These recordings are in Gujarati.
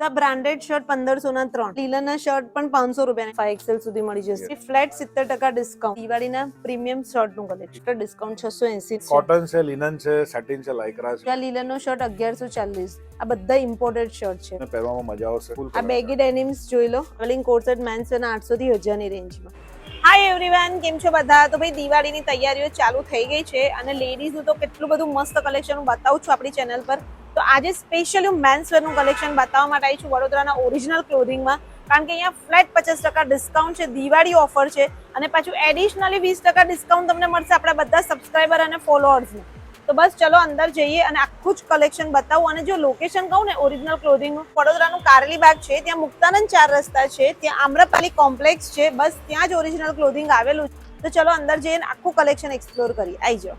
તો આ બ્રાન્ડેડ શર્ટ 1500 ના 3, લીલનના શર્ટ પણ 500 રૂપિયા 5XL સુધી મળી જશે. Flat 70% discount. દિવાળીના પ્રીમિયમ શર્ટ નું કલેક્શન ડિસ્કાઉન્ટ 680 કોટન છે, લિનન છે, સેટિન છે, લાઇક્રા છે. આ લીલનનો શર્ટ 1140. આ બધા ઇમ્પોર્ટેડ શર્ટ છે. અને પહેરવામાં મજા આવશે. આ બેગી ડેનિમ્સ જોઈ લો. અલિંગ કોટ મેન્સ વેર 800 થી 1000 ની રેન્જમાં. હાય એવરીવન, કેમ છો બધા? તો ભાઈ દિવાળીની તૈયારીઓ ચાલુ થઈ ગઈ છે અને લેડીઝનું તો કેટલું બધું મસ્ત કલેક્શન હું બતાવું છું આપણી ચેનલ પર. તો આજે સ્પેશિયલી હું મેન્સ વેરનું કલેક્શન બતાવવા માટે આવી છું વડોદરાના ઓરિજિનલ ક્લોથિંગમાં, કારણ કે અહીંયા ફ્લેટ 50% ડિસ્કાઉન્ટ છે, દિવાળી ઓફર છે અને પાછું એડિશનલી 20% ડિસ્કાઉન્ટ તમને મળશે આપણા બધા સબસ્ક્રાઈબર અને ફોલોઅર્સને. તો બસ ચલો અંદર જઈએ અને આખું જ કલેક્શન બતાવું. અને જો લોકેશન કહું ને ઓરિજિનલ ક્લોથિંગનું, વડોદરાનું કારેલી બાગ છે, ત્યાં મુક્તાનંદ 4 રસ્તા છે, ત્યાં આમ્રપાલી કોમ્પ્લેક્સ છે, બસ ત્યાં જ ઓરિજિનલ ક્લોથિંગ આવેલું છે. તો ચલો અંદર જઈને આખું કલેક્શન એક્સપ્લોર કરીએ. આવી જાઓ.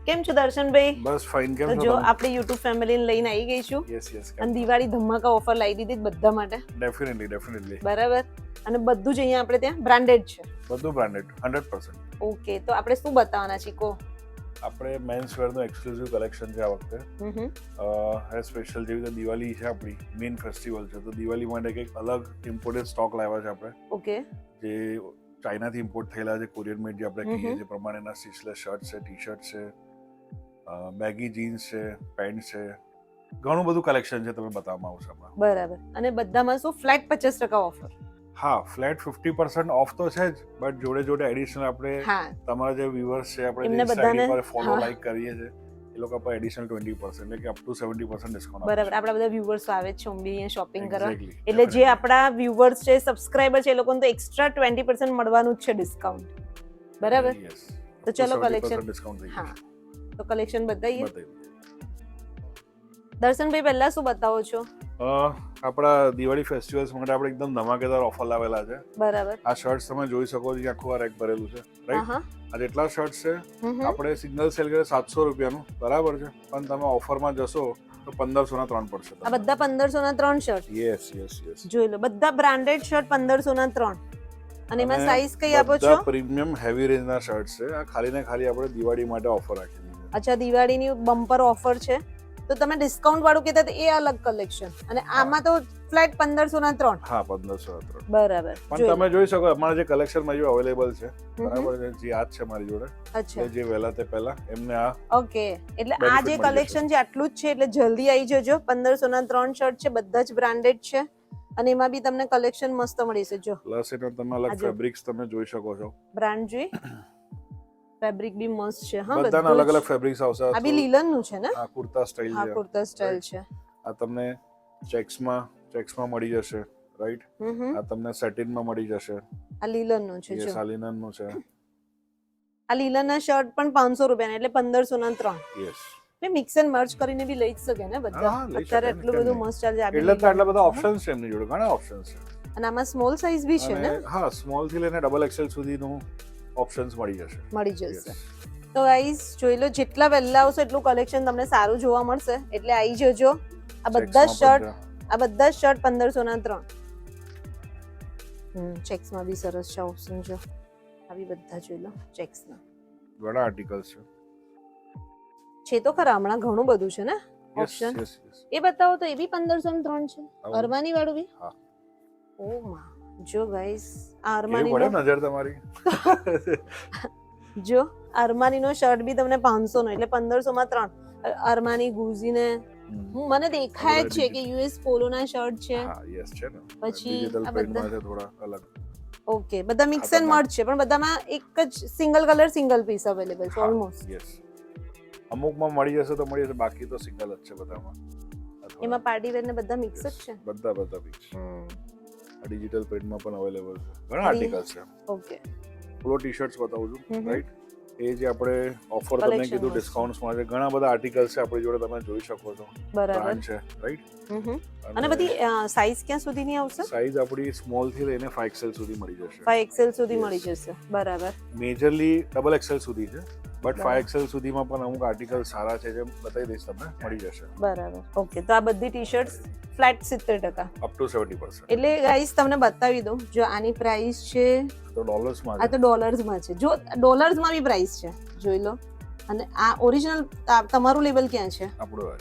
કેમ છો દર્શનભાઈ? બસ ફાઇન. કેમ તો છો જો તમે? આપણી યુટ્યુબ ફેમિલીને લઈને આવી ગઈ છું યસ અને દિવાળી ધમાકા ઓફર લાવી દીધી બધા માટે. ડેફિનેટલી બરાબર. અને બધું જ અહીંયા આપણે ત્યાં બ્રાન્ડેડ છે. બધું બ્રાન્ડેડ 100%. ઓકે, તો આપણે શું બતાવવાના છીએ કો? આપણે મેન્સ વેર નું એક્સક્લુઝિવ કલેક્શન છે આ વખતે. સ્પેશિયલ જેવી રીતે દિવાળી છે, આપણી મેઇન ફેસ્ટિવલ છે, તો દિવાળી માટે કંઈક અલગ ઇમ્પોર્ટેડ સ્ટોક લાવ્યા છે આપણે. ઓકે. જે ચાઇનાથી ઇમ્પોર્ટ થયેલા છે, કોરિયન મેડ જે આપણે કહીએ છીએ પ્રમાણેના સ્ટીચલેસ શર્ટ છે, ટી શર્ટ છે, બેગી જીન્સ છે, પેન્ટ છે, ઘણું બધું કલેક્શન છે, તમે બતાવવામાં આવશે હમણાં. બરાબર. અને બધામાં શું ફ્લેટ 50% ઓફર? હા, ફ્લેટ 50% ઓફ તો છે જ, બટ જોડે જોડે એડિશનલ આપણે તમારા જે વ્યુઅર્સ છે, આપણે જે સાઇટ પર ફોલો લાઈક કરીએ છીએ એ લોકો પર એડિશનલ 20% એટલે કે અપ ટુ 70% ડિસ્કાઉન્ટ. બરાબર. આપણા બધા વ્યુઅર્સ આવે છે ઓમ્બી અહીંયા શોપિંગ કરવા, એટલે જે આપણા વ્યુઅર્સ છે, સબસ્ક્રાઇબર છે, એ લોકોને તો એક્સ્ટ્રા 20% મળવાનું જ છે ડિસ્કાઉન્ટ. બરાબર. તો ચલો કલેક્શન ડિસ્કાઉન્ટ થઈ હા, તો કલેક્શન બતાવીએ. બતાવી. દર્શનભાઈ પહેલા શું બતાવો છો? આપણા દિવાળી ફેસ્ટિવલ્સ માટે આપણે એકદમ ધમાકેદાર ઓફર લાવેલા છે. બરાબર. આ શર્ટ્સ તમે જોઈ શકો છો, આખું આ રેક ભરેલું છે, રાઈટ? આ જેટલા શર્ટ્સ છે આપણે સિંગલ સેલ કરીએ 700 રૂપિયાનું, બરાબર છે, પણ તમે ઓફરમાં જશો તો 1500 ના 3 પડશે. આ બધા 1500 ના 3 શર્ટ? યસ. જોઈ લો, બધા બ્રાન્ડેડ શર્ટ 1500 ના 3. અને એમાં સાઈઝ કઈ આપો છો? પ્રીમિયમ હેવી રેન્જ ના શર્ટ છે. આ ખાલી ને ખાલી આપણે દિવાળી માટે ઓફર રાખેલી છે. અચ્છા, દિવાળીની બમ્પર ઓફર છે. તો તમે ડિસ્કાઉન્ટ વાળું કહેતા એ અલગ કલેક્શન, અને આમાં તો ફ્લેટ 1500 ના 3. હા, 1500 ના 3. બરાબર. પણ તમે જોઈ શકો અમારા જે કલેક્શન માં જો અવેલેબલ છે, બરાબર છે, જે આજ છે મારી જોડે. અચ્છા, જે વહેલા તે પહેલા એમને આ. ઓકે, એટલે આ જે કલેક્શન છે આટલું જ છે, એટલે જલ્દી આવી જજો. 1500 ના 3 શર્ટ છે, બધા જ બ્રાન્ડેડ છે અને એમાં બી તમને કલેક્શન મસ્ત મળી છે. જો પ્લસ એનો તમે અલગ ફેબ્રિક્સ તમે જોઈ શકો છો. બ્રાન્ડ જોઈ, ફેબ્રિક બી મસ્ત છે. હા, બધાના અલગ અલગ ફેબ્રિક્સ આવશે. આ બી લીલન નું છે ને? આ કુર્તા સ્ટાઇલ છે. હા, કુર્તા સ્ટાઇલ છે. આ તમને ચેક્સમાં મળી જશે, રાઈટ? આ તમને સેટિનમાં મળી જશે. આ લીલન નું છે. જો આ લીલન નું છે. આ લીલન ના શર્ટ પણ 500 રૂપિયા એટલે 1500 ના 3. યસ. મિક્સ એન્ડ મર્જ કરીને બી લઈ શકે ને બધા. અત્યારે એટલું બધું મસ્ત ચાલે છે. એટલે તો આટલા બધા ઓપ્શન્સ છે એમની જોડે, ઘણા ઓપ્શન્સ છે. અને આમાં સ્મોલ સાઈઝ બી છે ને? હા, સ્મોલ થી લઈને ડબલ એક્સેલ સુધીનું ઓપ્શન્સ મળી જશે. તો ગાઈસ જોઈ લો, જેટલા વહેલા આવશે એટલું કલેક્શન તમને સારું જોવા મળશે, એટલે આવી જજો. આ બધા શર્ટ 1500 ના 3. ચેક્સ માં બી સરસ છે ઓપ્શન. જો આ બી બધા જોઈ લો, ચેક્સ ના ઘણા આર્ટિકલ્સ છે તો ખરા. હમણાં ઘણું બધું છે ને ઓપ્શન. એ બતાવો તો. એ બી 1500 ના 3 છે. અરમાની વાળું બી. હા. ઓ માં, જો ગાઈસ આ અરમાની નો નજર તમારી. જો અરમાની નો શર્ટ બી તમને 500 નો એટલે 1500 માં 3. અરમાની ગુઝી ને મને દેખાય છે કે યુએસ પોલો ના શર્ટ છે. હા, યસ છે ને. પછી ડિજિટલ પ્રિન્ટમાં છે થોડા અલગ. ઓકે, બધા મિક્સ એન્ડ મર્જ છે, પણ બધામાં એક જ single colour single piece available છે ઓલમોસ્ટ. યસ. અમુકમાં મળી જશે તો મળી જશે, બાકી તો સિંગલ જ છે બધામાં. એમાં પાર્ટી વેર ને બધા મિક્સ જ છે. બધા મિક્સ. ડિજિટલ પ્રિન્ટમાં પણ અવેલેબલ છે. ઘણા આર્ટિકલ્સ છે. ઓકે, પોલો ટી શર્ટ્સ બતાવું છું, રાઈટ? એ જે આપણે ઓફર તમને કીધું ડિસ્કાઉન્ટ્સમાં છે, ઘણા બધા આર્ટિકલ્સ છે આપણી જોડે, તમે જોઈ શકો છો. બરાબર છે, રાઈટ? અને બધી સાઈઝ ક્યાં સુધીની આવશે? સાઈઝ આપણી સ્મોલ થી લઈને 5XL સુધી મળી જશે. 5XL સુધી મળી જશે. બરાબર. મેજરલી ડબલ એક્સેલ સુધી છે, બટ 5XL સુધીમાં પણ અમુક આર્ટિકલ સારા છે, જે બતાવી દઈશ તમને, મળી જશે. બરાબર. ઓકે, તો આ બધી T shirts flat 70%, up to 70%. એટલે ગાઈસ તમને બતાવી દઉં. જો આની પ્રાઇસ છે તો ડોલર્સમાં. આ તો ડોલર્સમાં છે. જો ડોલર્સમાં બી પ્રાઇસ છે. જોઈ લો. અને આ ઓરિજિનલ તમારું લેબલ ક્યાં છે? આપણો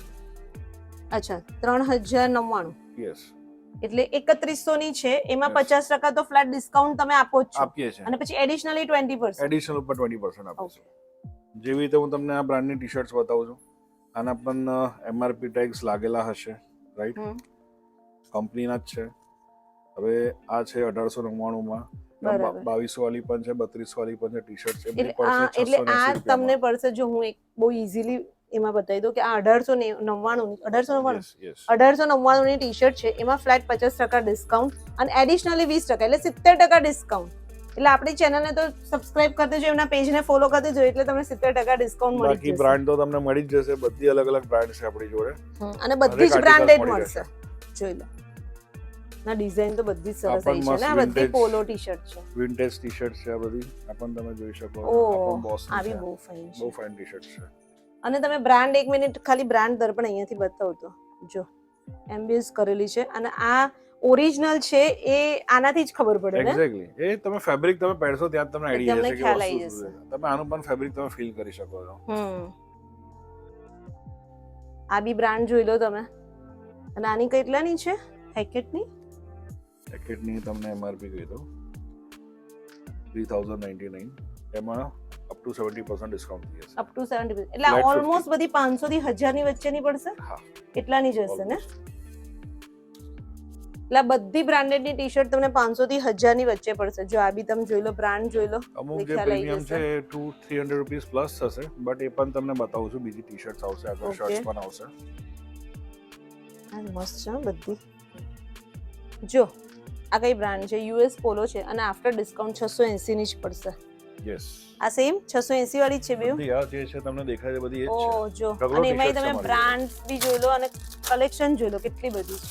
અચ્છા 3099. યસ એટલે 3100 ની છે, એમાં Yes. 50% તો ફ્લેટ ડિસ્કાઉન્ટ તમે આપો જ છો આપીએ છીએ અને પછી એડિશનલી 20%. એડિશનલ ઉપર 20% આપીએ છીએ. જેવી રીતે હું તમને આ બ્રાન્ડની ટી શર્ટ્સ બતાવું છું, આના પણ MRP ટેગ્સ લાગેલા હશે, રાઈટ? કંપનીના જ છે. હવે આ છે 1899 માં, બરાબર. 2200 વાળી પણ છે, 3200 વાળી પણ છે ટી શર્ટ્સ. એમની એટલે આ પડશે એટલે આ 680 તમને રૂપિયામાં. પડશે, જો હું એક બહુ ઈઝીલી એમાં બતાવી દઉં કે આ 1899 યસ યસ 1899 ની ટી શર્ટ છે, એમાં ફ્લેટ 50% ડિસ્કાઉન્ટ અને એડિશનલી 20% એટલે 70% ડિસ્કાઉન્ટ. એટલે આપણી ચેનલને તો સબસ્ક્રાઇબ કરી દેજો, એમના પેજને ફોલો કરી દેજો, એટલે તમને 70% ડિસ્કાઉન્ટ મળી બાકી જશે. બ્રાન્ડ તો તમને મળી જ જશે, બધી અલગ અલગ બ્રાન્ડ છે આપણી જોડે. અને બધી જ દરેક બ્રાન્ડેડ articles મળશે. જોઈ લો ના ડિઝાઇન તો બધી જ સરસ આ પણ આવી છે ને, આ મસ્ત બધી vintage પોલો ટી શર્ટ છે. વિન્ટેજ ટી શર્ટ છે આ બધી, આ પણ તમે જોઈ શકો. ઓ આ પણ બોસ આવી છે, બહુ ફાઇન બહુ છે. ફાઇન ટી શર્ટ છે. અને તમે બ્રાન્ડ, એક મિનિટ ખાલી બ્રાન્ડ દર્પણ અહીંયાથી બતાવો તો જો એમ્બિયસ કરેલી છે, અને આ ઓરિજિનલ છે, એ આનાથી જ ખબર પડે ને. એક્ઝેક્ટલી, એ તમે ફેબ્રિક તમે પહેરશો ત્યાં જ તમને આઈડિયા તમને હશે કે ખ્યાલ વસ્તુ આવી શું જશે. છે. તમે આનું પણ ફેબ્રિક તમે ફીલ કરી શકો છો. આ બી બ્રાન્ડ જોઈ લો તમે. અને આની કેટલાની છે? હેકેટની જેકેટની તમને MRP કહી દઉં 3099, એમાં અપ ટુ 70% ડિસ્કાઉન્ટ થઈ જશે. અપ ટુ 70%, એટલે Flat 50. ઓલમોસ્ટ બધી 500 થી 1000 ની વચ્ચેની પડશે. હા, એટલાની જ હશે ને. almost. એટલે આ બધી બ્રાન્ડેડ ની ટી શર્ટ તમને 500 થી 1000 ની વચ્ચે પડશે. જો આ બી તમે જોઈ લો, બ્રાન્ડ જોઈ લો, અમુક જે ખ્યાલ આવી પ્રીમિયમ જશે. છે એ 200-300 રૂપીસ પ્લસ થશે, બટ એ પણ તમને બતાવું છું. બીજી ટી શર્ટ્સ આવશે, આગળ Okay. શર્ટ્સ પણ આવશે. આ મસ્ત છે બધી. જો આ કઈ બ્રાન્ડ છે? US પોલો છે, અને આફ્ટર ડિસ્કાઉન્ટ 680 ની જ પડશે. યસ, આ સેમ 680 વાળી જ છે બેવ. બધી આ જે છે તમને દેખાય છે બધી એ જ ઓ છે. જો, ઢગલો અને એમાંય t-shirts તમે તમારી બ્રાન્ડ બી જોઈ લો અને કલેક્શન જોઈ લો, કેટલી બધી છે.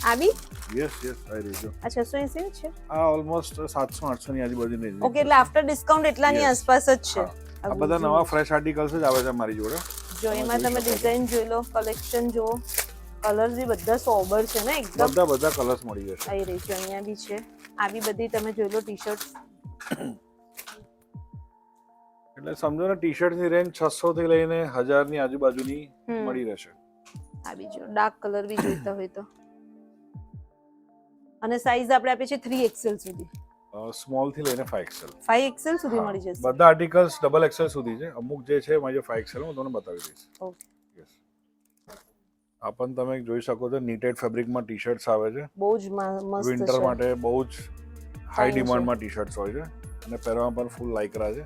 આ બી યસ યસ, આ રહી જો. આ 680 ની છે. આ ઓલમોસ્ટ 700-800 ની આજુબાજુ ની. ઓકે, એટલે આફ્ટર ડિસ્કાઉન્ટ એટલાની Yes. આસપાસ જ છે. આ બધા નવા ફ્રેશ આર્ટિકલ્સ જ આવે છે મારી જોડે. જો એમાં તમે ડિઝાઇન જોઈ લો, કલેક્શન જુઓ, કલર્સ બી બધા સોબર છે ને એકદમ. બધા કલર્સ મળી જશે. આવી રહી છે, અહીંયા બી છે. આ બી બધી તમે જોઈ લો ટી શર્ટ. એટલે સમજો ને ટી શર્ટ ની રેન્જ 600 થી લઈને 1000 ની આજુબાજુની મળી રહેશે. આ બી જો ડાર્ક કલર બી જોઈતા હોય તો. અને સાઈઝ આપણે આપીએ છીએ 3XL સુધી. સ્મોલ થી લઈને 5XL. 5XL સુધી મળી જશે. બધા આર્ટિકલ્સ ડબલ XL સુધી છે. અમુક જે છે મારી 5XL હું તમને બતાવી દઈશ. ઓકે. યસ, આ પણ તમે જોઈ શકો છો, નીટેડ ફેબ્રિકમાં ટી શર્ટ્સ આવે છે. બહુ જ મસ્ત છે. વિન્ટર માટે બહુ જ હાઈ Fine છે. ડિમાન્ડમાં ટી શર્ટ્સ હોય છે, અને પહેરવામાં પણ ફૂલ લાઇક્રા છે.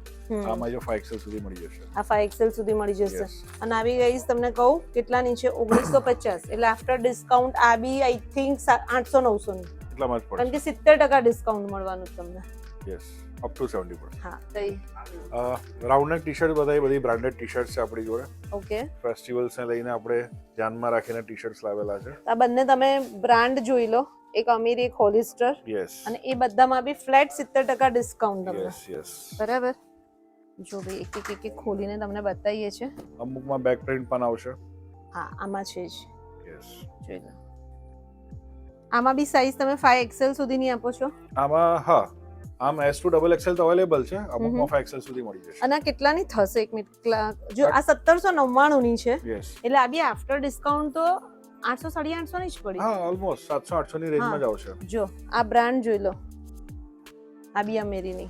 આમાં જો 5XL સુધી મળી જશે. આ 5XL સુધી મળી જશે. Yes. અને આવી ગઈસ તમને કહું કેટલાની છે? 1950. એટલે આફ્ટર ડિસ્કાઉન્ટ આ બી આઈ થિંક 800-900 ની. એટલામાં જ કારણ પડશે. કે 70% ડિસ્કાઉન્ટ મળવાનું તમને. Yes, up to 70%. હા, તઈ રાઉન્ડ ટી શર્ટ બધી બ્રાન્ડેડ ટી શર્ટ છે આપણી જોડે. ઓકે. ફેસ્ટિવલ્સ ને લઈને આપણે ધ્યાનમાં રાખીને ટી શર્ટ્સ લાવેલા છે. આ બંને તમે બ્રાન્ડ જોઈ લો, એક અમીર, એક હોલિસ્ટર, યસ અને એ બધામાં બી ફ્લેટ 70% ડિસ્કાઉન્ટ તમને. Yes yes. બરાબર. જો ભાઈ એક ખોલીને તમને બતાવીએ છે. અમુકમાં બેક પ્રિન્ટ પણ આવશે. હા, આમાં છે જ. યસ, જોઈ લો. આમાં બી સાઈઝ તમે 5XL સુધીની આપો છો. આમાં હા, આમ S to XXL તો અવેલેબલ છે. અમુકમાં 5XL સુધી મળી જશે. અને આ કેટલાની થશે? એક મિનિટ. જો આ 1799 ની છે, યસ, એટલે આ બી આફ્ટર ડિસ્કાઉન્ટ તો 800-850 ની જ પડી. હા, ઓલમોસ્ટ 700-800 ની રેન્જમાં જ આવશે. જો આ બ્રાન્ડ જોઈ લો, આ બી અમેરીની.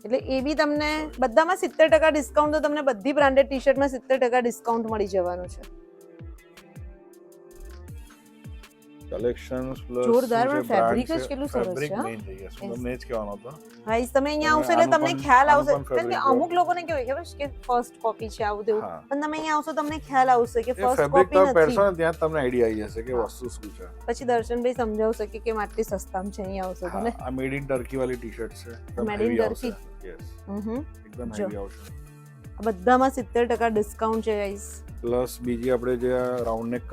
એટલે એ બી તમને બધામાં 70% ડિસ્કાઉન્ટ, તો તમને બધી બ્રાન્ડેડ ટી શર્ટમાં 70% ડિસ્કાઉન્ટ મળી જવાનું છે. કલેક્શન્સ પ્લસ જોરદાર, પણ ફેબ્રિક જ કેટલું સરસ ફેબ્રિક છે. મેઇન થઈ જશે. તમને જ કહેવાનો હતો. ગાઈસ તમે અહીંયા આવશો એટલે તમને ખ્યાલ આવશે. કારણ કે અમુક લોકોને કેવું ખબર છે કે ફર્સ્ટ કોપી છે આવું તેવું, પણ તમે અહીંયા આવશો તમને ખ્યાલ આવશે કે ફર્સ્ટ ફેબ્રિક કોપી તમે પહેરશો નથી. ને ત્યાં તમને આઈડિયા આવી જશે કે વસ્તુ શું છે. પછી દર્શનભાઈ સમજાવશે કે કેમ આટલી સસ્તામાં છે અહીંયા આવશો તમે. આ મેડ ઇન ટર્કી વાળી ટી શર્ટ છે. Made in Turkey? યસ, હમ. એકદમ જો. હેવી આવશે. આ બધામાં 70% ડિસ્કાઉન્ટ છે ગાઈસ. પ્લસ બીજી આપણે જે રાઉન્ડ નેક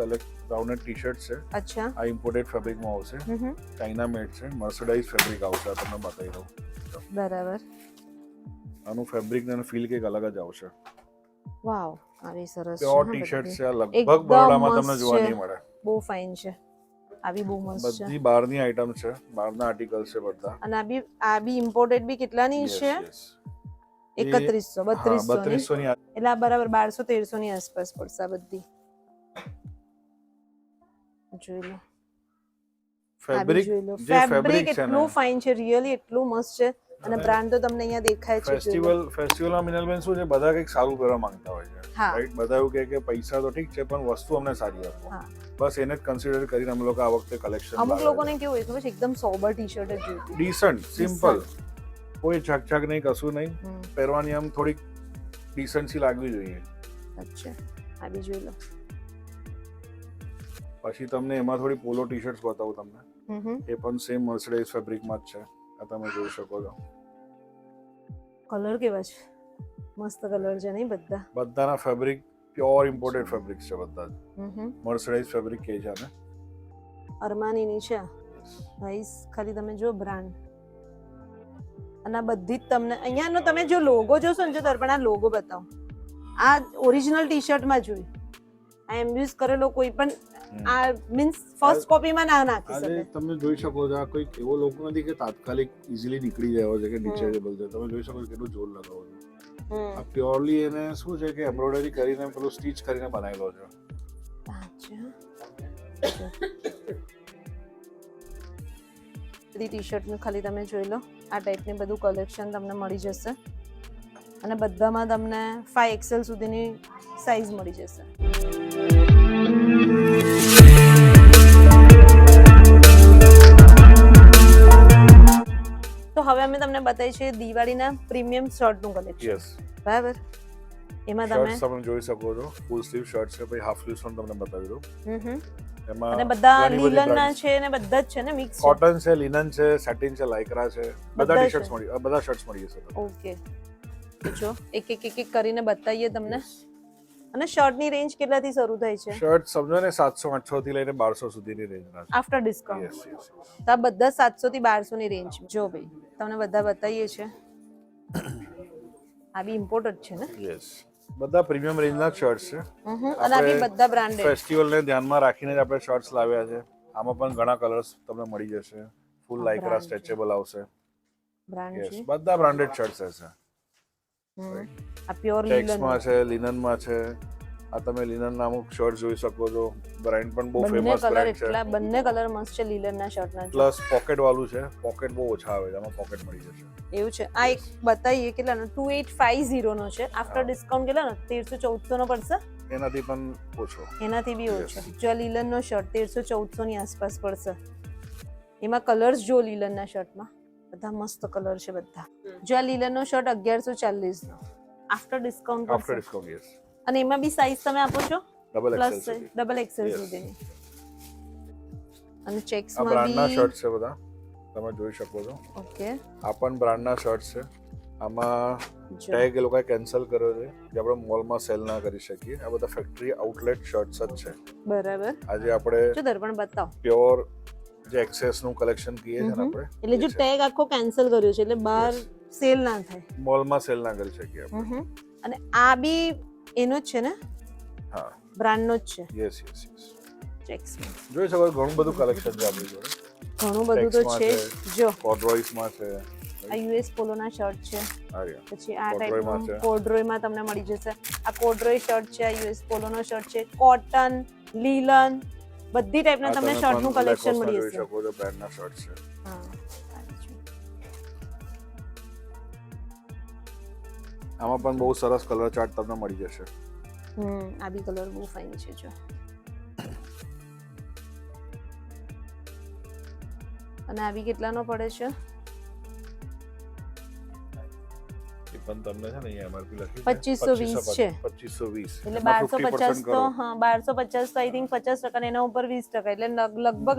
ટી શર્ટ છે, અચ્છા. આ ઇમ્પોર્ટેડ ફેબ્રિકમાં આવશે. ચાઇના મેડ છે, મર્સડાઇઝ ફેબ્રિક આવશે. આ તમને બતાવી દઉં. બરાબર. આનું ફેબ્રિક ને ફીલ કંઈક અલગ જ આવશે. વાવ, આવી સરસ છે. પ્યોર ટી શર્ટ છે. આ લગભગ એકદમ બરોડામાં તમને મસ્ત જોવા છે. નહીં મળે. બહુ ફાઇન છે. આવી બહુ મસ્ત છે. બધી બહારની આઇટમ છે, બહારના આર્ટિકલ્સ છે બધા. અને આ બી ઇમ્પોર્ટેડ બી કેટલાની Yes, છે? yes. 3100 3200 ની 3200 ની એટલે આ બરાબર 1200-1300 ની આસપાસ પડશે આ બધી. જોઈ લો ફેબ્રિક જોઈ લો જે ફેબ્રિક ફેબ્રિક છે ને એટલું ફાઇન છે, રિયલી એટલું મસ્ત છે અને બ્રાન્ડ તો તમને અહીંયા દેખાય છે. જોઈ લો. ફેસ્ટિવલમાં મિનલબેન શું છે, બધા કંઈક સારું કરવા માંગતા હોય છે, હા. રાઈટ? બધા એવું કહે કે પૈસા તો ઠીક છે પણ વસ્તુ અમને સારી આપો. હા. બસ એને જ કન્સિડર કરીને અમે લોકો આ વખતે કલેક્શન અમુક લોકોને કેવું હોય ખબર છે, એકદમ સોબર ટી-શર્ટ જ જોઈતી, ડીસન્ટ સિમ્પલ, કોઈ ઝાકઝાક નહીં, કશું નહીં, હમ. પહેરવાની આમ થોડીક ડિસન્સી લાગવી જોઈએ. અચ્છા આ બી જોઈ લો. પછી તમને એમાં થોડી પોલો ટી-શર્ટ્સ બતાવું તમને. એ પણ સેમ મર્સિડાઇઝ ફેબ્રિકમાં જ છે. આ તમે જોઈ શકો છો. કલર કેવા છે, મસ્ત કલર છે નહીં બધા. બધાના ફેબ્રિક પ્યોર ઇમ્પોર્ટેડ ફેબ્રિક્સ છે બધા જ. મર્સિડાઇઝ ફેબ્રિક કહે છે આને. અરમાનીની છે ગાઈસ, ખાલી તમે જો બ્રાન્ડ. અને આ બધી જ તમને અહીંયાનો તમે જો લોગો જોશો ને, જો દર્પણ આ લોગો બતાવો, આ ઓરિજિનલ ટી-શર્ટમાં જોઈ, આ એમ્બ્યુઝ કરેલો કોઈ પણ આ મીન્સ ફર્સ્ટ કોપીમાં ના નાખી આજે શકે. તમે જોઈ શકો છો, આ કોઈ એવો લોગો નથી કે તાત્કાલિક ઇઝીલી નીકળી જાય છે કે ડિચેબલ છે. તમે જોઈ શકો છો કેટલું જોર લગાવો છો. આ પ્યોરલી એને શું છે કે એમ્બ્રોઇડરી કરીને પેલું સ્ટીચ કરીને બનાવેલો છે. બધી ટી-શર્ટ ને ખાલી તમે જોઈ લો, આ ટાઈપની બધું કલેક્શન તમને મળી જશે અને બધામાં તમને 5XL સુધીની સાઈઝ મળી જશે. તો હવે અમે તમને બતાવી છે દિવાળીના પ્રીમિયમ શર્ટનું કલેક્શન. યસ, બરાબર. એમાં તમે જોઈ શકો છો, ફૂલ સ્લીવ શર્ટ છે, પછી હાફ સ્લીવ પણ તમને બતાવી દઉં. એમાં અને બધા લીલનના છે ને બધા જ છે ને મિક્સ. કોટન છે, લિનન છે, સેટિન છે, લાઇક્રા છે, બધા ટી-શર્ટ્સ બધા શર્ટ્સ મળી જશે. ઓકે, જો એક કરીને બતાવીએ તમને. અને શર્ટની રેન્જ કેટલાથી શરૂ થાય છે? શર્ટ સમજો ને 700-800 થી લઈને 1200 સુધીની રેન્જના છે. After discount. યસ. તો આ બધા 700 થી 1200 ની રેન્જ. જો ભાઈ તમને બધા બતાવીએ છે. આ બી ઇમ્પોર્ટેડ છે ને? યસ, બધા પ્રીમિયમ રેન્જના શર્ટ્સ છે. અને આ બી બધા બ્રાન્ડેડ. ફેસ્ટિવલને ધ્યાનમાં રાખીને જ આપણે શર્ટ્સ લાવ્યા છે. આમાં પણ ઘણા કલર્સ તમને મળી જશે. ફૂલ લાઇક્રા સ્ટ્રેચેબલ આવશે. બ્રાન્ડ છે. બધા બ્રાન્ડેડ શર્ટ્સ હશે. આ પ્યોર લિનન ટેક્સમાં છે, લિનનમાં છે. આ તમે લિનનના અમુક શર્ટ જોઈ શકો છો. બ્રાન્ડ પણ બહુ ફેમસ બ્રાન્ડ છે. બંને કલર મસ્ત છે લિનનના શર્ટના. પ્લસ પોકેટ વાળું છે. પોકેટ બહુ ઓછા આવે છે, આમાં પોકેટ મળી જશે. એવું છે. આ એક બતાવીએ કેટલાનો 2850 નો છે. After discount કેટલાનો? 1300-1400 નો પડશે. એનાથી પણ ઓછો. એનાથી બી ઓછો. જો લિલનનો શર્ટ 1300-1400 ની આસપાસ પડશે. એમાં કલર્સ જો લિલનના શર્ટમાં બધા મસ્ત કલર છે બધા. જો આ લિલનનો શર્ટ 1140 નો after discount. After discount, yes. અને એમાં બી સાઈઝ તમે આપો છો ડબલ એક્સેલ સુધીની. અને ચેક્સ આ માં બ્રાન્ડના બી શર્ટ છે બધા, તમે જોઈ શકો છો. ઓકે, આ પણ બ્રાન્ડના શર્ટ છે. આમાં ટેગ એ લોકોએ કેન્સલ કર્યો છે કે આપણે મોલમાં સેલ ના કરી શકીએ. આ બધા ફેક્ટરી આઉટલેટ શર્ટ્સ જ છે. બરાબર. આજે આપણે જો દર્પણ બતાવો, પ્યોર જે એક્સેસ નું કલેક્શન કીએ છે ને આપણે, એટલે જો ટેગ આખો કેન્સલ કર્યો છે એટલે બહાર સેલ ના થાય, મોલમાં સેલ ના કરી શકીએ આપણે. અને આ બી એનો જ છે ને? હા, બ્રાન્ડ નો જ છે. યસ. ચેક્સ જોઈ શકો ઘણું બધું કલેક્શન છે આપણી જોડે. ઘણું બધું તો છે. જો કોર્ડરોઈસમાં છે, આ યુએસ પોલોના શર્ટ છે. પછી આ ટાઈપનું કોર્ડરોયમાં તમને મળી જશે. આ કોર્ડરોય શર્ટ છે, આ યુએસ પોલોનો શર્ટ છે. કોટન, લીલન, બધી ટાઈપના તમને શર્ટનું કલેક્શન મળી જશે. જોઈ શકો છો બ્રાન્ડના શર્ટ છે. હા, આમાં પણ બહુ સરસ કલર ચાર્ટ તમને મળી જશે. આ બી કલર બહુ ફાઇન છે. જો અને આ બી કેટલાનો પડે છે? એ પણ તમને છે ને અહીંયા એમઆરપી લખી 2520 છે. 2520 એટલે 1250 તો હા 1250 તો આઈ થિંક 50% એના ઉપર 20%, એટલે લગભગ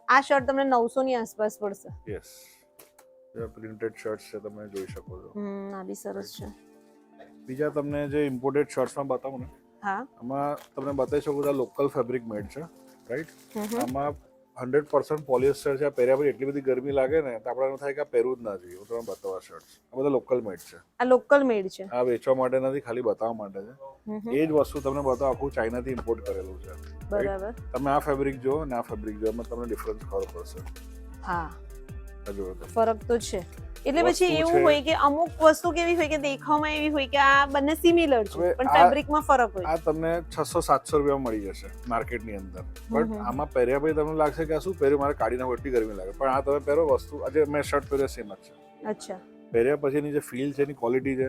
આ શર્ટ તમને 900 ની આસપાસ પડશે. યસ, જે પ્રિન્ટેડ શર્ટ્સ છે તમે જોઈ શકો છો. આ બી સરસ છે. બીજા તમને જે ઇમ્પોર્ટેડ શર્ટ્સમાં બતાવું ને, હા, આમાં તમને બતાવી શકું છું લોકલ ફેબ્રિક મેડ છે, રાઈટ? આમાં 100% પોલિએસ્ટર છે. પહેર્યા પછી એટલી બધી ગરમી લાગે ને તો આપણે થાય કે આ પહેરવું જ ના જોઈએ. હું તમને બતાવવા શર્ટ્સ, આ બધા લોકલ મેડ છે. આ લોકલ મેડ છે. આ વેચવા માટે નથી, ખાલી બતાવવા માટે છે. એ જ વસ્તુ તમને બતાવો, આખું ચાઇનાથી ઇમ્પોર્ટ કરેલું છે. બરાબર. તમે આ ફેબ્રિક જો અને આ ફેબ્રિક જો, એમાં તમને ડિફરન્સ ખબર પડશે. હા, આ જુઓ તમે. ફરક તો છે. એટલે વસ્તુ પછી એવું છે. હોય કે અમુક વસ્તુ કેવી હોય કે દેખાવમાં એવી હોય કે આ બંને સિમિલર છે હવે પણ આ- ફેબ્રિકમાં ફરક હોય. આ તમને 600-700 રૂપિયામાં મળી જશે માર્કેટની અંદર, બટ આમાં પહેર્યા પછી તમને લાગશે કે આ શું પહેર્યું, મારે કાઢીને એટલી ગરમી લાગે, પણ આ તમે પહેરો વસ્તુ, આજે મેં શર્ટ પહેર્યો સેમ જ છે, અચ્છા, પહેર્યા પછીની જે ફીલ છે એની ક્વોલિટી છે,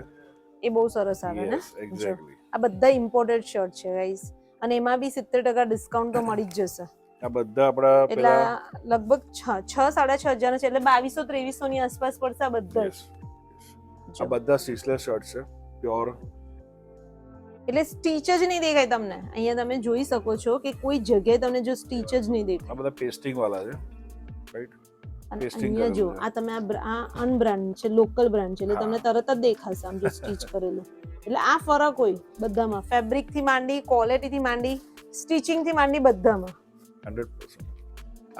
એ બહુ સરસ આવે ને. Yes exactly. આ બધા ઇમ્પોર્ટેડ શર્ટ છે ગાઈસ, અને એમાં બી 70% ડિસ્કાઉન્ટ તો મળી જ જશે. આ બધા આપણા એટલે પેલા લગભગ 6-6.5 હજાર છે, એટલે 2200-2300 ની આસપાસ પડશે આ બધા જ. yes, આ બધા સ્ટીચલેસ શર્ટ છે, પ્યોર. એટલે સ્ટીચ જ નહીં દેખાય તમને. અહીંયા તમે જોઈ શકો છો કે કોઈ જગ્યાએ તમને જો સ્ટીચ જ નહીં આ દેખાય. બધા પેસ્ટિંગ વાળા છે, રાઈટ? અને pasting અહીંયા જો કરેલું આ તમે આ અનબ્રાન્ડ છે, લોકલ બ્રાન્ડ છે, એટલે તમને તરત જ દેખાશે આમ જો સ્ટીચ કરેલું. એટલે આ ફરક હોય બધામાં, ફેબ્રિક થી માંડી, ક્વોલિટી થી માંડી, સ્ટિચિંગ થી માંડી, બધામાં 100%.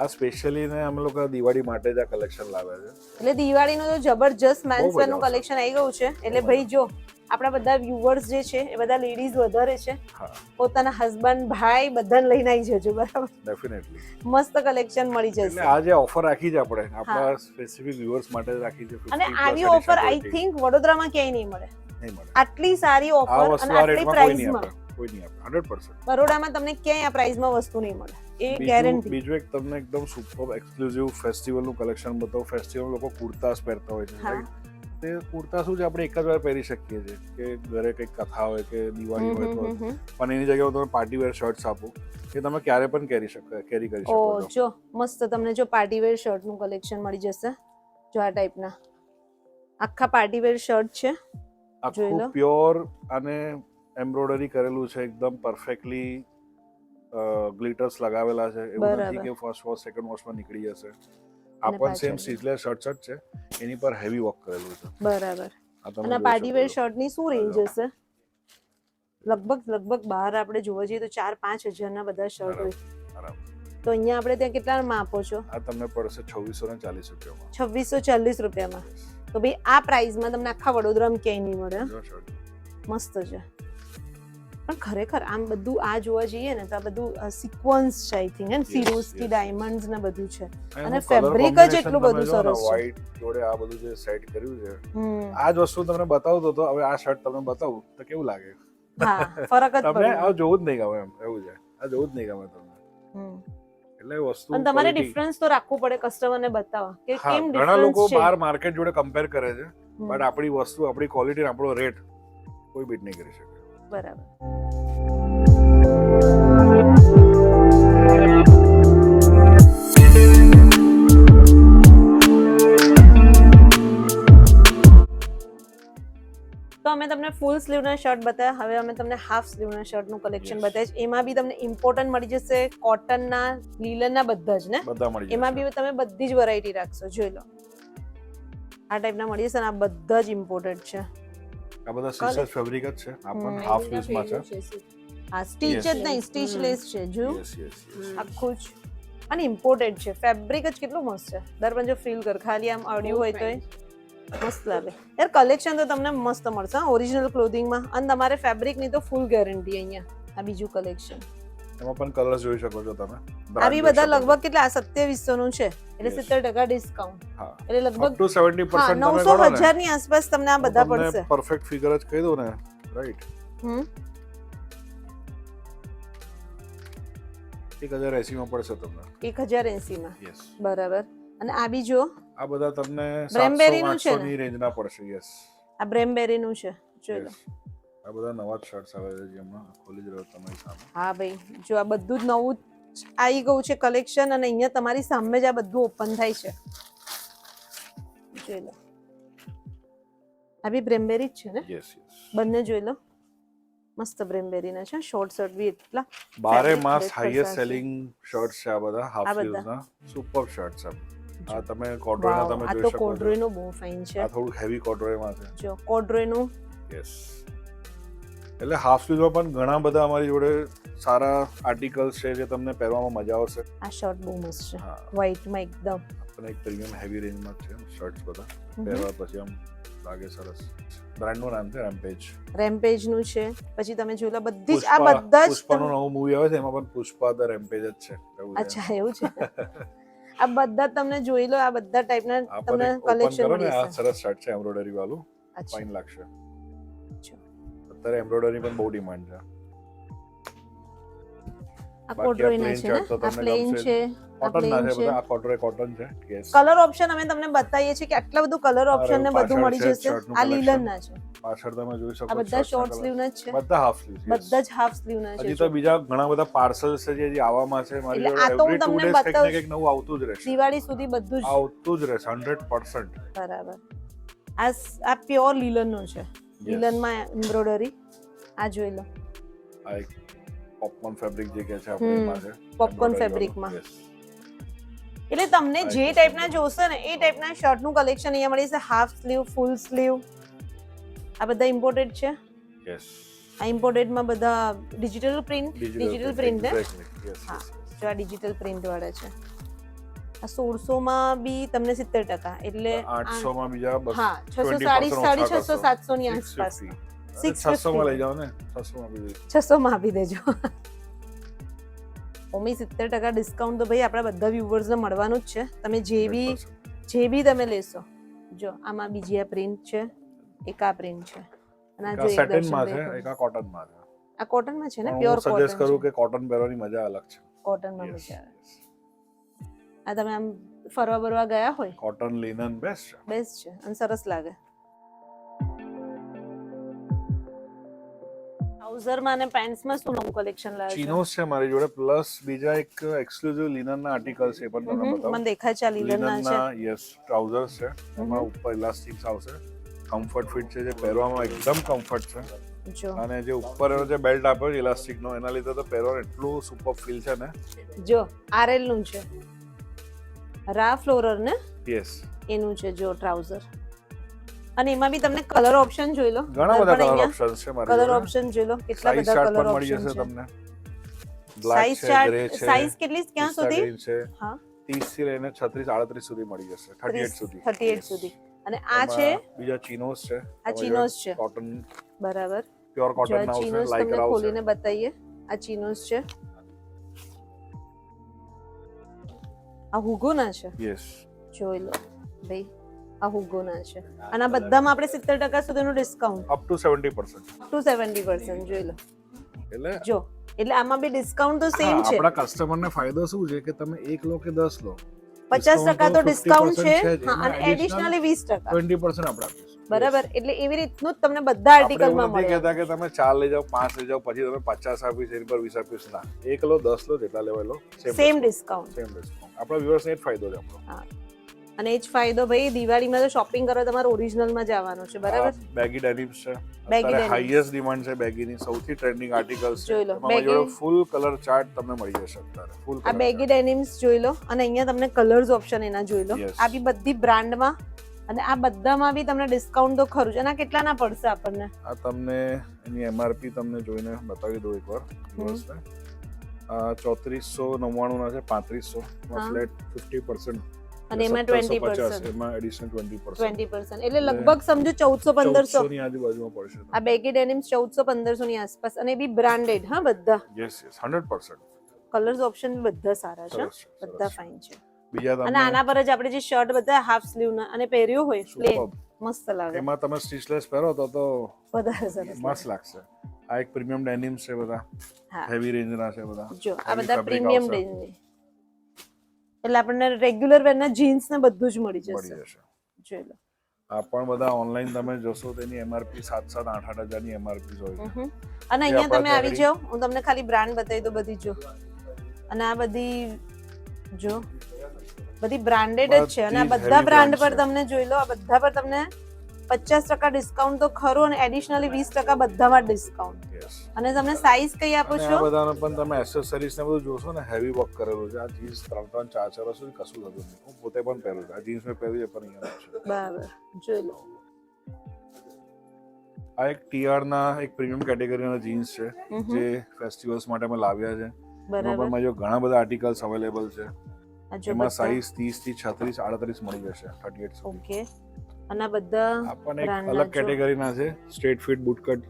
આ સ્પેશિયલી ને અમે લોકો દિવાળી માટે જ આ કલેક્શન લાવ્યા છે. એટલે દિવાળીનું તો જબરજસ્ત મેન્સ બહુ વેર નું મજા આવશે. કલેક્શન આવી ગયું છે. એટલે ભાઈ જો આપણા બધા વ્યુઅર્સ જે છે એ બધા લેડીઝ વધારે છે, હા, પોતાના હસબન્ડ, ભાઈ બધાને લઈને આવી જજો, બરાબર? ડેફિનેટલી. મસ્ત કલેક્શન મળી એટલે જશે. આ જે ઓફર રાખી છે આપણે આપણા સ્પેસિફિક વ્યુઅર્સ માટે જ રાખી છે. 50% અને આવી ઓફર આઈ થિંક વડોદરામાં ક્યાંય નહીં મળે. નહીં મળે. આટલી સારી આ ઓફર વસ્તુ અને આ આટલી રેટમાં કોઈ નહીં પ્રાઇસમાં આપે, કોઈ નહીં આપે. 100%. બરોડામાં તમને ક્યાંય આ પ્રાઇસમાં વસ્તુ નહીં મળે, એ બીજું ગેરંટી. બીજું એક તમને એકદમ સુપર એક્સક્લુઝિવ ફેસ્ટિવલનું કલેક્શન બતાવું. ફેસ્ટિવલ લોકો કુર્તાસ પહેરતા હોય છે, હા. રાઈટ? તે કુર્તા શું છે, આપણે એક જ વાર પહેરી શકીએ છીએ કે ઘરે કંઈક કથા હોય કે દિવાળી હોય તો, પણ એની જગ્યાએ તમે પાર્ટી વેર શર્ટ્સ આપો કે તમે ક્યારે પણ કેરી કરી શકો ઓ છો. જો મસ્ત તમને જો પાર્ટી વેર શર્ટ નું કલેક્શન મળી જશે. જો આ ટાઈપના આખા પાર્ટી વેર શર્ટ છે, જોઈ લો. આખું પ્યોર અને એમ્બ્રોઇડરી કરેલું છે, એકદમ પરફેક્ટલી ગ્લિટર્સ લગાવેલા છે. એવું બરાબર. નથી કે ફર્સ્ટ વોશ સેકન્ડ વોશમાં નીકળી જશે. આ અને પણ સેમ પાછળ. સ્ટીચલેસ શર્ટ જ છે, એની પર હેવી વર્ક કરેલું છે. બરાબર. આ તમે અને જોઈ પાર્ટી શકો વેર છો. શર્ટ ની શું રેન્જ હશે? લગભગ બહાર આપણે જોવા જઈએ તો 4-5 હજારના બધા શર્ટ હોય. બરાબર. તો અહીંયા આપણે ત્યાં કેટલામાં આપો છો? આ તમને પડશે 2640 રૂપિયામાં. 2640 રૂપિયામાં. તો ભાઈ આ પ્રાઇસમાં તમને આખા વડોદરામાં ક્યાંય નહીં મળે. જો શર્ટ. મસ્ત છે. પણ ખરેખર આમ બધું આ જોવા જઈએ ને તો આ બધું સિક્વન્સ છે, I think, and સિરોસ્કી yes. Diamonds ને બધું છે. અને એનું fabric colour જ એટલું combination બધું તમે જો ને, સરસ છે. white જોડે આ બધું જે સેટ કર્યું છે, હમ. આ જ વસ્તુ તમને બતાવતો તો હવે આ શર્ટ તમને બતાવું તો કેવું લાગે? હા, ફરક જ તમને પડે. આ જોવું જ નહીં ગમે, એમ એવું છે. આ જોવું જ નહીં ગમે તમને. હમ. એટલે વસ્તુ અને તમારે quality. ડિફરન્સ તો રાખવું પડે કસ્ટમરને બતાવવા કે હા, કેમ ઘણા લોકો ડિફરન્સ છે. બહાર માર્કેટ જોડે કમ્પેર કરે છે, હમ. બટ આપણી વસ્તુ, આપણી ક્વોલિટી, આપણો રેટ કોઈ બીટ નહીં કરી શકે. બરાબર. તો અમે તમને ફૂલ સ્લીવના શર્ટ બતાવ્યા, હવે અમે તમને હાફ સ્લીવના શર્ટનું કલેક્શન Yes. બતાવીશ. એમાં બી તમને ઇમ્પોર્ટન્ટ મળી જશે, કોટનના, લીલનના, બધા જ ને. બધા મળી એમાં જશે. બી તમે બધી જ વેરાયટી રાખશો, જોઈ લો. આ ટાઈપના મળી જશે અને આ બધા જ ઇમ્પોર્ટેડ છે. આ બધા સ્ટીચલેસ ફેબ્રિક જ છે. આ પણ હાફ સ્લીવ્સમાં છે. હા, સ્ટીચ જ Yes. નહીં, સ્ટીચલેસ છે. જો યસ યસ યસ. આખું જ અને ઇમ્પોર્ટેડ છે. ફેબ્રિક જ કેટલું મસ્ત છે. દરબન જો ફીલ કર, ખાલી આમ અડ્યું હોય તો મસ્ત લાગે યાર. કલેક્શન તો તમને મસ્ત મળશે ઓરિજિનલ ક્લોથિંગમાં, અને તમારે ફેબ્રિકની તો ફૂલ ગેરંટી અહીંયા. આ બીજું કલેક્શન, એમાં પણ કલર્સ જોઈ શકો છો તમે. આવી બધા લગભગ કેટલા 2700 નું છે, એટલે Yes. 70% ડિસ્કાઉન્ટ, હા, એટલે લગભગ અપ ટુ 70% તમે 900 ગણો ને, હજાર ની આસપાસ તમને આ બધા તમને પડશે. પરફેક્ટ ફિગર જ કહી દઉં ને, રાઈટ? હમ. 1080 માં પડશે તમને. 1080 માં. યસ. બરાબર. અને આ બી જો આ બધા તમને Bremberry નું છે 700-800 ને? ની રેન્જના પડશે. યસ. આ બ્રેમબેરી નું છે, જોઈ લો. આ બધા નવા જ શર્ટ્સ આવે છે, જે હમણાં ખોલી જ રહ્યો તમારી સામે. હા ભાઈ, જો આ બધું જ નવું જ આવી ગયું છે કલેક્શન, અને અહીંયા તમારી સામે જ આ બધું ઓપન થાય છે, જોઈ લો. આ બી બ્રેમબેરી જ છે ને? Yes yes. બંને જોઈ લો. મસ્ત બ્રેમબેરી ના છે. શોર્ટ શર્ટ બી એટલા બારે fabric માસ best હાઈએસ્ટ કરતા સેલિંગ શર્ટ્સ છે આ બધા, હાફ આ બધા. સ્લીવ્સ ના. સુપર શર્ટ્સ છે. આ તમે Wow, કોડ્રોયના તમે આ જોઈ તો શકો છો. કોડ્રોય નું બહુ ફાઇન છે. આ થોડું હેવી કોડ્રોયમાં છે. જો કોડ્રોય નું યસ. એટલે હાફ સ્લીવ્સમાં પણ ઘણા બધા અમારી જોડે સારા આર્ટિકલ્સ છે જે તમને પહેરવામાં મજા આવશે. આ શર્ટ બહુ મસ્ત છે, હા, વ્હાઈટ માં એકદમ. આપણે એક પ્રીમિયમ હેવી રેન્જમાં છે શર્ટ્સ બધા. પહેરવા પછી આમ લાગે સરસ. બ્રાન્ડનું નામ છે રેમ્પેજ. રેમ્પેજ નું છે. પછી તમે જોઈ લો બધી જ આ બધા જ પુષ્પાનું નવું મૂવી આવે છે, એમાં પણ પુષ્પા ધ રેમ્પેજ જ છે. એવું છે. અચ્છા એવું છે. આ બધા તમને જોઈ લો, આ બધા ટાઈપના તમને કલેક્શન કરો ને, મળી આ જશે. સરસ શર્ટ છે એમ્બ્રોઇડરી વાળું, અચ્છા ફાઇન લાગશે. અચ્છા. અત્યારે એમ્બ્રોઇડરી પણ બહુ ડિમાન્ડ છે. આ બાકી કોડ્રોઈના plain છે ને, shirt તો આ તમને પ્લેન ગમશે જ. છે, આ કોટન ના પ્લેન છે છે. બધા, આ કોટન કોટન છે. યસ. કલર ઓપ્શન અમે તમને બતાવીએ છીએ કે આટલા બધું કલર ઓપ્શન ને બધું પાછળ મળી છે જશે. શર્ટનું આ collection. લીલન ના છે, પાછળ તમે જોઈ શકો આ બધા શોર્ટ સ્લીવ ના જ છે, બધા હાફ સ્લીવ. બધા જ હાફ સ્લીવ ના છે. હજી તો બીજા ઘણા બધા પાર્સલ્સ છે જે હજી આવવામાં છે. મારી એટલે આ જોડે તો હું એવરી 2 તમને ડેઝ કંઈક ને બતાવું કંઈક નવું આવતું જ રહેશે. દિવાળી સુધી બધું જ આવતું જ રહેશે 100%. બરાબર. આ પ્યોર લીલન નું છે, લીલન માં એમ્બ્રોઇડરી. આ જોઈ લો, આ એક પોપકોર્ન ફેબ્રિક જે કે છે આપણે એમાં છે. પોપકોર્ન embroidery ફેબ્રિક માં. વાળું. Yes. એટલે તમને જે ટાઈપના જોશે ને એ ટાઈપના શર્ટનું કલેક્શન અહીંયા મળી જશે. હાફ સ્લીવ, ફૂલ સ્લીવ, આ બધા ઇમ્પોર્ટેડ છે. Yes. આ ઇમ્પોર્ટેડમાં બધા ડિજિટલ પ્રિન્ટ ને. Exactly. Yes. હા, જો આ ડિજિટલ પ્રિન્ટ વાળા છે. આ 1600 માં બી તમને 70%, એટલે 800 માં બીજા બસ. હા 600, 650, 700 ની આસપાસ. 600 માં લઈ જાઓ ને, 600 માં બી 600 માં આપી દેજો. ઓમી 70% ડિસ્કાઉન્ટ તો ભાઈ આપણા બધા વ્યુઅર્સ ને મળવાનું જ છે. તમે જે બી તમે લેશો. જો આમાં બીજી આ પ્રિન્ટ છે, એક આ પ્રિન્ટ છે, અને આ જો એક સેટિન માં છે, દર્શન એક આ કોટન માં છે. આ કોટન માં છે ને, પણ પ્યોર હું સજેસ્ટ કરું કોટન કે કોટન પહેરવાની મજા અલગ છે. કોટન માં Yes. મજા આવે. આ તમે આમ ફરવા બરવા ગયા હોય, કોટન લિનન બેસ્ટ છે. બેસ્ટ છે અને સરસ લાગે. ટ્રાઉઝર માં અને પેન્ટ્સ માં શું નવું કલેક્શન લાવ્યા છે? ચિનોસ છે મારી જોડે, પ્લસ બીજા એક એક્સક્લુઝિવ લિનન ના આર્ટિકલ્સ છે, પણ તમને બતાવું. મને દેખાય છે આ લીલન ના છે. યસ, ટ્રાઉઝર્સ છે. એમાં ઉપર ઇલાસ્ટિક્સ આવશે, કમ્ફર્ટ ફિટ છે, જે પહેરવામાં એકદમ કમ્ફર્ટ છે. જો અને જે ઉપર એનો જે બેલ્ટ આપ્યો છે ઇલાસ્ટિક નો, એના લીધે તો પહેરવાનું એટલું સુપર ફીલ છે ને. જો આરએલ નું છે, રા ફ્લોરર ને યસ, એનું છે જો ટ્રાઉઝર. અને એમાં બી તમને કલર ઓપ્શન જોઈ લો, ઘણા બધા કલર ઓપ્શન્સ છે મારી કલર જોડે. ઓપ્શન જોઈ લો, કેટલા સાઈઝ બધા ચાર્ટ કલર પણ મળી ઓપ્શન જશે છે. તમને. બ્લેક સાઈઝ છે, ગ્રે ચાર્ટ, છે, સાઈઝ કેટલી ક્યાં સુધી? ગ્રીન છે. હા, 30 થી લઈને 36 38 સુધી મળી જશે, 38 સુધી. 38 સુધી. અને આ છે, બીજા ચિનોસ છે. આ ચિનોસ છે. કોટન, બરાબર. પ્યોર જો કોટન આ આવશે, ચિનોસ લાઈક તમને આવશે. ખોલીને બતાવીએ. આ ચિનોસ છે, આ હુગો ના છે. યસ, જોઈ લો ભાઈ, આ હુગો ના છે. અને આ બધામાં આપણે 70% સુધીનું ડિસ્કાઉન્ટ, અપ ટુ 70%. ટુ 70%. જોઈ લો, એટલે જો એટલે આમાં બી ડિસ્કાઉન્ટ તો સેમ છે. આપણા કસ્ટમરને ફાયદો શું છે કે તમે 1 લો કે 10 લો, 50% તો ડિસ્કાઉન્ટ છે. જ. હા, અને એમાં એડિશનલી 20%. 20% આપણે આપીશું. બરાબર. એટલે એવી રીતનું જ તમને બધા આપણે એવું આર્ટિકલમાં નથી મળે. કહેતા કે તમે 4 લઈ જાઓ, 5 લઈ જાઓ, પછી તમે 50 આપીશ, એની પર 20 આપીશ. ના, 1 લો, 10 લો, જેટલા લેવા લો, સેમ ડિસ્કાઉન્ટ. Same discount. આપણા વ્યુઅર્સને એ જ ફાયદો છે આપણો. હા, અને એ જ ફાયદો ભાઈ, દિવાળીમાં તો શોપિંગ કરવા તમારે ઓરિજિનલમાં જવાનું છે. બરાબર. બેગી ડેનિમ્સ છે, Baggy અત્યારે denims. હાઈએસ્ટ ડિમાન્ડ છે બેગીની, સૌથી ટ્રેન્ડિંગ આર્ટિકલ્સ છે. જોઈ લો, એમાં મારી baggy- જોડે ફૂલ કલર ચાર્ટ તમને મળી જશે અત્યારે, ફૂલ આ બેગી ડેનિમ્સ જોઈ લો, અને અહીંયા તમને કલર્સ ઓપ્શન એના જોઈ લો. Yes. આ બી બધી બ્રાન્ડમાં, અને આ બધામાં બી તમને ડિસ્કાઉન્ટ તો ખરું જ. અને આ કેટલાના પડશે આપણને? આ તમને એની એમઆરપી તમને જોઈને બતાવી દઉં એકવાર વ્યુઅર્સને. આ 3499 ના છે, 3500 હા. ફ્લેટ 50%, અને એમાં 20%. એમાં એડિશનલ 20%. 20%. એટલે લગભગ સમજો 1400-1500. 1400 ની આજુબાજુમાં પડશે. આ બેગી ડેનિમ્સ 1400-1500 ની આસપાસ, અને એ બી બ્રાન્ડેડ. હા, બધા યસ, 100%. કલર્સ ઓપ્શન બી બધા સારા છે, સરસ છે, બધા સરસ. ફાઇન છે. બીજા અને તમને આના પર જ આપણે જે શર્ટ બધા હાફ સ્લીવ ના અને પહેર્યો હોય પ્લેન, Superb. મસ્ત લાગે, એમાં તમે સ્ટીચલેસ પહેરો તો વધારે સરસ મસ્ત લાગશે. આ એક પ્રીમિયમ ડેનિમ્સ છે, બધા હા. હેવી રેન્જના છે બધા. જો આ Heavy બધા fabric પ્રીમિયમ આવશે. રેન્જની, એટલે આપણને રેગ્યુલર વેરના જીન્સ ને બધું જ મળી મળી જશે. જશે. જોઈ લો. આ પણ બધા ઓનલાઈન તમે જોશો તેની એમઆરપી 7-7, 8-8 હજારની એમઆરપી હોય છે. અને અહીંયા આપણા તમે આવી ત્યાં જાઓ, હું તમને ખાલી બ્રાન્ડ બતાવી દઉં બધી. જો અને આ બધી જો બધી બ્રાન્ડેડ જ છે, અને આ બધી બધા heavy બ્રાન્ડ brands પર છે. તમને જોઈ લો, આ બધા પર તમને 50% ડિસ્કાઉન્ટ તો ખરું, અને એડિશનલી 20% બધામાં ડિસ્કાઉન્ટ. Yes. અને તમને સાઈઝ કઈ આપો અને છો? આ બધાનો પણ તમે એસેસરીઝ ને બધું જોશો ને, હેવી વર્ક કરેલું છે. આ જીન્સ 3-3, 4-4 વર્ષ સુધી કશું થતું નહીં. હું પોતે પણ પહેરું છું. આ જીન્સ મેં પહેરી છે, પણ અહીંયા છે. બરાબર. જોઈ લો. આ એક ટીઆર ના એક પ્રીમિયમ કેટેગરીના જીન્સ છે, જે ફેસ્ટિવલ્સ માટે અમે લાવ્યા છે. એમાં બરાબર. પણ મારી જોડે ઘણા બધા આર્ટિકલ્સ અવેલેબલ છે. આ જો એમાં બધા. સાઈઝ 30 થી 36, 38 મળી જશે, 38 સુધી. ઓકે. અને આ બધા આ પણ એક brand ના અલગ જો. કેટેગરીના છે, સ્ટ્રેટ ફિટ બૂટકટ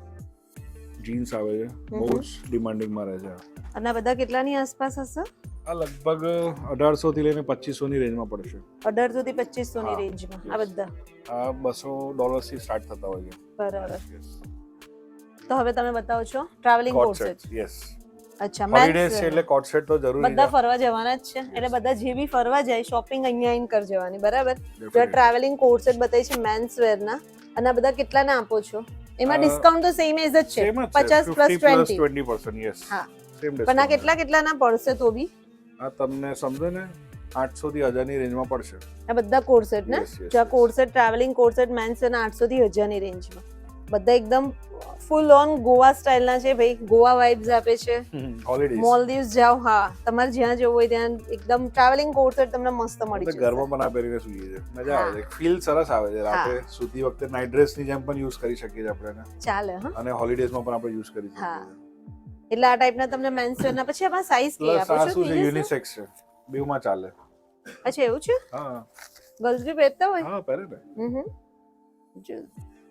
જીન્સ આવે છે, બહુ જ ડિમાન્ડિંગમાં રહે છે. અને આ બધા કેટલાની આસપાસ હશે? આ લગભગ 1800 થી લઈને 2500 ની રેન્જમાં પડશે. 1800 થી 2500 ની હા, રેન્જમાં આ yes. બધા. આ $200 થી સ્ટાર્ટ થતા હોય છે. બરાબર. Yes. તો હવે તમે બતાવો છો ટ્રાવેલિંગ કોટ કોટ સેટ. સેટ. યસ. અચ્છા, હોલિડેઝ men's છે wear. એટલે કોટ સેટ તો જરૂરી બધા છે. ફરવા જવાના જ છે એટલે બધા જે બી ફરવા જાય શોપિંગ અહીંયા આવીને કરી જવાની, બરાબર. જો Definitely. ટ્રાવેલિંગ કોટ સેટ બતાવી છે મેન્સ વેર ના, અને આ બધા કેટલાના આપો છો? એમાં ડિસ્કાઉન્ટ તો સેમ એજ જ છે, Same જ છે. 50 50 પ્લસ 20. 20%. યસ. હા. સેમ પણ આ કેટલાના પડશે તો બી? આ તમને સમજો ને 800 થી 1000 ની રેન્જમાં પડશે. આ બધા કોટ સેટ ને? Yes, yes, જો આ yes. Coat set travelling coat set men's wear ના 800 થી 1000 ની રેન્જમાં બધા એકદમ ફૂલ ઓન ગોવા સ્ટાઇલ ના છે ભાઈ, ગોવા વાઇબ્સ આપે છે. હોલિડેઝ. મોલદીવ્સ જાઓ, હા તમારે જ્યાં જવું હોય ત્યાં એકદમ ટ્રાવેલિંગ કોટ સેટ તમને મસ્ત મળી તો જશે. ઘરમાં પણ આ પહેરીને સૂઈએ છે, મજા હા. આવે છે, ફીલ સરસ આવે છે. રાત્રે હા. સૂતી વખતે નાઇટ ડ્રેસ ની જેમ પણ યુઝ કરી શકીએ છીએ આપણે એને. ચાલે હા. અને હોલિડેઝમાં પણ આપણે યુઝ કરી શકીએ હા. છીએ. એટલે આ ટાઈપના તમને મેન્સ વેર ના પછી આમાં સાઈઝ કે પ્લસ આપો આ છો? શું છે, ત્રીજી યુનિસેક્સ છે, બેવમાં ચાલે. અચ્છા એવું છે, હા ગર્લ્સ બી પહેરતા હોય. હા, પહેરે ને. જો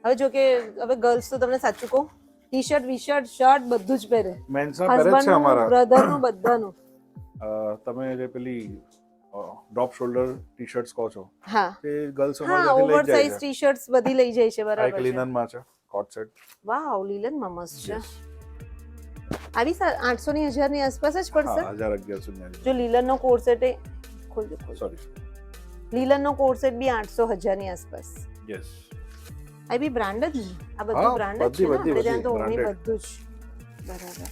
હવે જો કે હવે ગર્લ્સ તો તમને સાચું કહું, ટી શર્ટ વી શર્ટ શર્ટ બધું જ પહેરે, મેન્સ ના પહેરે જ છે હસબન્ડ નું અમારા. બ્રધર નું બધાનું. તમે જે પેલી ડ્રોપ શોલ્ડર ટી શર્ટ્સ કહો છો, હા તે ગર્લ્સ હા, અમારે ઓવર ત્યાંથી લઈ જ સાઇઝ જાય છે. ટી શર્ટ્સ બધી લઈ જાય છે, આ એક બરાબર છે. લિનનમાં છે કોટ સેટ. વાવ, લીલન માં મસ્ત છે. Yes. આવી 800 ની 1000 ની આસપાસ જ પડશે. હા, 1000-1100 ની. જો લીલન નો કોટ સેટ ખોલજો સોરી. લીલન નો કોટ સેટ બી 800 1000 ની આસપાસ. યસ. આ બી બ્રાન્ડ જ ને? આ બધું હા, બ્રાન્ડ જ છે ને? બધી આપણે ત્યાં તો ઓમી branded. બધું જ. બરાબર.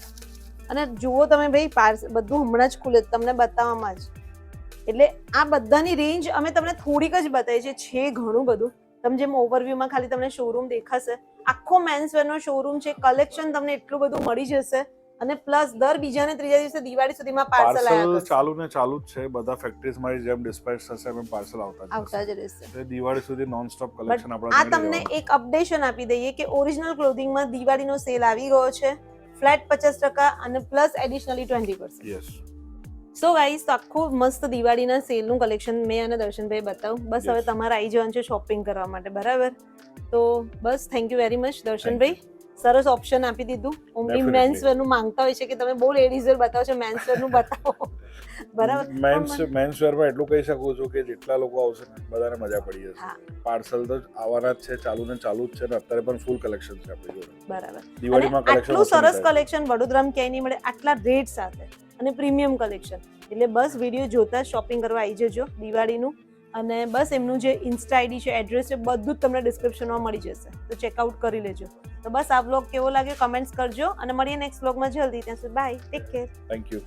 અને જુઓ તમે ભાઈ બધું હમણાં જ ખુલે તમને બતાવવામાં જ. એટલે આ બધાની રેન્જ અમે તમને થોડીક જ બતાવી છે ઘણું બધું. તમે જેમ ઓવરવ્યુમાં ખાલી તમને શોરૂમ દેખાશે, આખો મેન્સ વેર નો શોરૂમ છે, કલેક્શન તમને એટલું બધું મળી જશે. અને પ્લસ દર બીજા ને ત્રીજા દિવસે દિવાળી સુધીમાં પાર્સલ પાર્સલ ચાલુ ને ચાલુ જ છે. બધા ફેક્ટરીઝ મારી જેમ ડિસ્પેચ થશે એમ પાર્સલ આવતા જ રહેશે. એટલે દિવાળી સુધી નોન સ્ટોપ બટ કલેક્શન આ આપણે તમને એક અપડેશન આપી દઈએ કે ઓરિજિનલ ક્લોથિંગમાં દિવાળીનો સેલ આવી ગયો છે, ફ્લેટ 50% અને plus additionally 20%. Yes. So guys, તો આખું મસ્ત દિવાળીના સેલનું કલેક્શન મેં અને દર્શનભાઈ બતાવું. બસ હવે Yes. તમારે આવી જવાનું છે શોપિંગ કરવા માટે, બરાબર? તો બસ thank you very much Darshanbhai, સરસ ઓપ્શન આપી દીધું. ઓમની Definitely. મેન્સ વેરનું માંગતા હોય છે કે તમે બહુ લેડીઝ વેર બતાવો છો, મેન્સ વેરનું બતાવો, બરાબર? મેન્સ વેરમાં એટલું કહી શકું છું કે જેટલા લોકો આવશે ને બધાને મજા પડી જશે. હા. પાર્સલ તો આવવાના જ છે, ચાલુ ને ચાલુ જ છે, ને અત્યારે પણ ફૂલ કલેક્શન છે આપણી જોડે. બરાબર. દિવાળીમાં અને collection આટલું ઓછું સરસ નહીં થાય. કલેક્શન વડોદરામાં ક્યાંય નહીં મળે, આટલા રેટ સાથે અને પ્રીમિયમ કલેક્શન. એટલે બસ વિડીયો જોતા શોપિંગ કરવા આવી જજો દિવાળીનું. અને બસ એમનું જે ઇન્સ્ટા આઈડી છે, એડ્રેસ છે, બધું જ તમને ડિસ્ક્રિપ્શનમાં મળી જશે, તો ચેકઆઉટ કરી લેજો. તો બસ આ વ્લોગ કેવો લાગ્યો કમેન્ટ્સ કરજો અને મળીએ નેક્સ્ટ વ્લોગમાં જલ્દી. ત્યાં સુધી bye, take care. Thank you.